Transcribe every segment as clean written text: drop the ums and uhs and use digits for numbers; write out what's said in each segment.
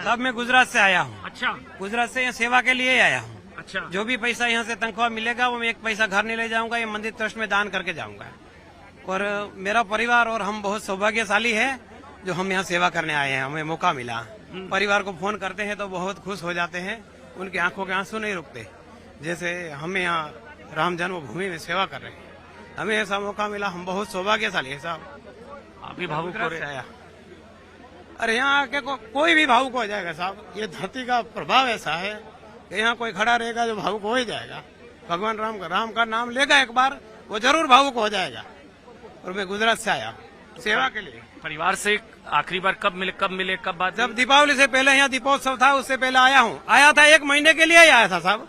साहब मैं गुजरात से आया हूँ। अच्छा गुजरात से यहाँ सेवा के लिए आया हूँ। अच्छा। जो भी पैसा यहाँ से तनख्वाह मिलेगा वो मैं एक पैसा घर नहीं ले जाऊंगा, ये मंदिर ट्रस्ट में दान करके जाऊंगा। और मेरा परिवार और हम बहुत सौभाग्यशाली है जो हम यहाँ सेवा करने आए हैं, हमें मौका मिला। परिवार को फोन करते हैं तो बहुत खुश हो जाते हैं, उनकी आंखों के आंसू नहीं रुकते। जैसे हमें यहाँ राम जन्मभूमि में सेवा कर रहे हैं, हमें ऐसा मौका मिला, हम बहुत सौभाग्यशाली है साहब। आप भी भावुक हो रहे हैं। अरे यहाँ आके कोई भी भावुक हो जाएगा साहब। ये धरती का प्रभाव ऐसा है कि यहाँ कोई खड़ा रहेगा जो भावुक हो ही जाएगा। भगवान राम का नाम लेगा एक बार, वो जरूर भावुक हो जाएगा। और मैं गुजरात से आया सेवा के लिए। परिवार से आखिरी बार कब मिले कब बात? जब दीपावली से पहले यहाँ दीपोत्सव था उससे पहले आया हूँ। आया था 1 महीने के लिए ही आया था साहब,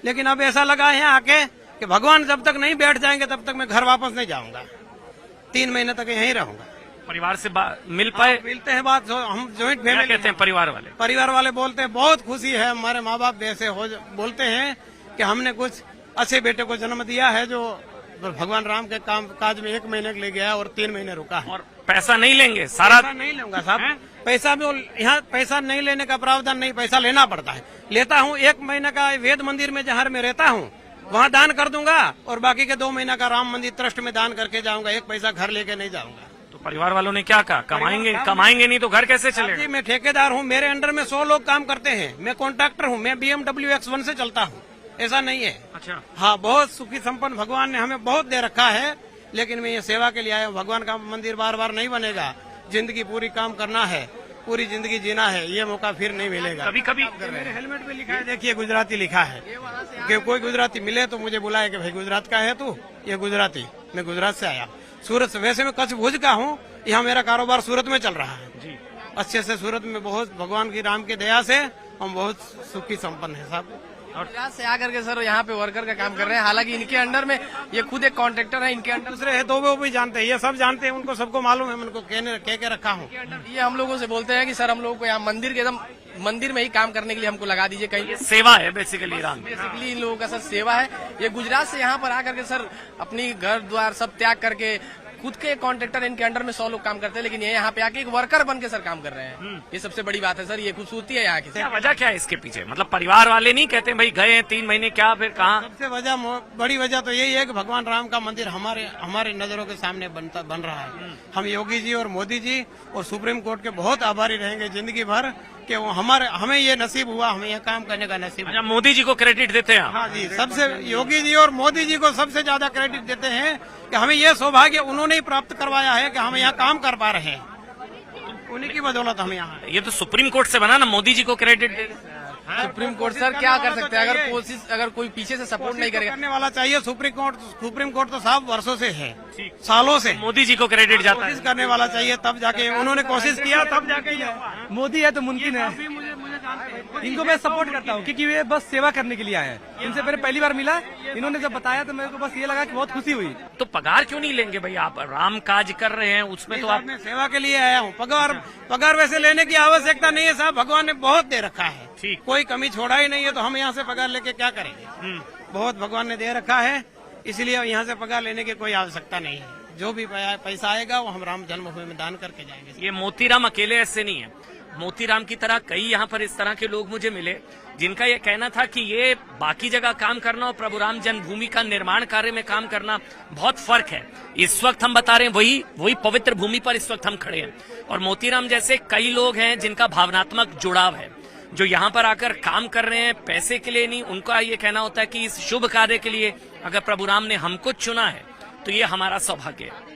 लेकिन अब ऐसा लगा है यहाँ आके कि भगवान जब तक नहीं बैठ जाएंगे तब तक मैं घर वापस नहीं जाऊंगा। 3 महीने तक यहीं रहूंगा। परिवार से मिल पाए? मिलते हैं, बात हम जॉइंट क्या फैमिली कहते हैं परिवार वाले बोलते हैं बहुत खुशी है, हमारे माँ बाप जैसे बोलते हैं कि हमने कुछ अच्छे बेटे को जन्म दिया है जो भगवान राम के काम काज में 1 महीने के लिए गया और 3 महीने रुका है। और पैसा नहीं लेंगे? सारा नहीं लूंगा साहब। पैसा भी यहाँ पैसा नहीं लेने का प्रावधान नहीं, पैसा लेना पड़ता है। लेता हूँ 1 महीने का वेद मंदिर में जहाँ मैं रहता हूँ वहाँ दान कर दूंगा और बाकी के 2 महीना का राम मंदिर ट्रस्ट में दान करके जाऊंगा। 1 पैसा घर लेके नहीं जाऊंगा। तो परिवार वालों ने क्या कहा? कमाएंगे नहीं तो घर कैसे चलेगा? मैं ठेकेदार हूँ, मेरे अंडर में 100 लोग काम करते हैं। मैं कॉन्ट्रैक्टर हूँ, मैं BMW X1 से चलता हूँ, ऐसा नहीं है। अच्छा। हाँ, बहुत सुखी संपन्न भगवान ने हमें बहुत दे रखा है, लेकिन मैं ये सेवा के लिए आया हूँ। भगवान का मंदिर बार बार नहीं बनेगा, जिंदगी पूरी काम करना है, पूरी जिंदगी जीना है, ये मौका फिर नहीं मिलेगा। कभी मेरे हेलमेट पे लिखा है, देखिए गुजराती लिखा है कि कोई गुजराती मिले तो मुझे बुलाए कि भाई गुजरात का है तू, ये गुजराती। मैं गुजरात से आया, सूरत से। वैसे मैं कच्छ भुज का हूँ, यहाँ मेरा कारोबार सूरत में चल रहा है जी। अच्छे से। सूरत में बहुत भगवान की राम की दया से हम बहुत सुखी संपन्न है साहब। और गुजरात से आकर के सर यहाँ पे वर्कर का काम कर रहे हैं। हालांकि इनके अंडर में ये खुद एक कॉन्ट्रैक्टर है, इनके अंडर दूसरे है तो वो भी जानते हैं, ये सब जानते हैं, उनको सबको मालूम है। मैं उनको कह के रखा हूँ। ये हम लोगों से बोलते हैं कि सर हम लोगों को यहाँ मंदिर के एकदम मंदिर में ही काम करने के लिए हमको लगा दीजिए कहीं। सेवा है बेसिकली राम। बेसिकली इन लोगों का सर सेवा है। ये गुजरात से यहाँ पर आकर के सर अपनी घर द्वार सब त्याग करके खुद के कॉन्ट्रैक्टर, इनके अंडर में 100 लोग काम करते हैं, लेकिन ये यहाँ पे आके एक वर्कर बन के सर काम कर रहे हैं। ये सबसे बड़ी बात है सर, ये खूबसूरती है यहाँ की। वजह क्या है इसके पीछे? मतलब परिवार वाले नहीं कहते भाई गए हैं 3 महीने, क्या फिर कहाँ? सबसे बड़ी वजह तो यही है कि भगवान राम का मंदिर हमारे नजरों के सामने बन रहा है। हम योगी जी और मोदी जी और सुप्रीम कोर्ट के बहुत आभारी रहेंगे जिंदगी भर कि वो हमें ये नसीब हुआ, हमें ये काम करने का नसीब। अच्छा, मोदी जी को क्रेडिट देते हैं? हाँ जी, सबसे योगी जी और मोदी जी को सबसे ज्यादा क्रेडिट देते हैं कि हमें ये सौभाग्य उन्होंने ही प्राप्त करवाया है कि हम यहाँ काम कर पा रहे हैं। उन्हीं की बदौलत हम यहाँ। ये तो सुप्रीम कोर्ट से बना ना, मोदी जी को क्रेडिट दे। सुप्रीम कोर्ट सर क्या कर सकते हैं अगर कोई पीछे से सपोर्ट नहीं करेगा? करने वाला चाहिए। सुप्रीम कोर्ट तो साहब वर्षों से है, सालों से। मोदी जी को क्रेडिट जाता है। कोशिश करने वाला चाहिए, तब जाके उन्होंने कोशिश किया, तब जाके मोदी है तो मुमकिन है। इनको मैं सपोर्ट करता हूँ क्योंकि वे बस सेवा करने के लिए आए हैं। इनसे मेरे पहली बार मिला, इन्होंने जब बताया तो मेरे को बस ये लगा कि बहुत खुशी हुई। तो पगार क्यों नहीं लेंगे भाई? आप राम काज कर रहे हैं उसमें तो आप। मैं सेवा के लिए आया हूँ। पगार वैसे लेने की आवश्यकता नहीं है साहब, भगवान ने बहुत दे रखा है, कोई कमी छोड़ा ही नहीं है, तो हम यहाँ से पगार लेके क्या करेंगे? बहुत भगवान ने दे रखा है, इसलिए यहाँ से पगार लेने की कोई आवश्यकता नहीं है। जो भी पैसा आएगा वो हम राम जन्मभूमि में दान करके जाएंगे। ये मोतीराम अकेले ऐसे नहीं है, मोतीराम की तरह कई यहाँ पर इस तरह के लोग मुझे मिले जिनका ये कहना था कि ये बाकी जगह काम करना और प्रभु राम जन्मभूमि का निर्माण कार्य में काम करना बहुत फर्क है। इस वक्त हम बता रहे हैं वही पवित्र भूमि पर इस वक्त हम खड़े हैं, और मोतीराम जैसे कई लोग हैं जिनका भावनात्मक जुड़ाव है, जो यहाँ पर आकर काम कर रहे हैं पैसे के लिए नहीं। उनका ये कहना होता है कि इस शुभ कार्य के लिए अगर प्रभु राम ने हमको चुना है तो ये हमारा सौभाग्य है।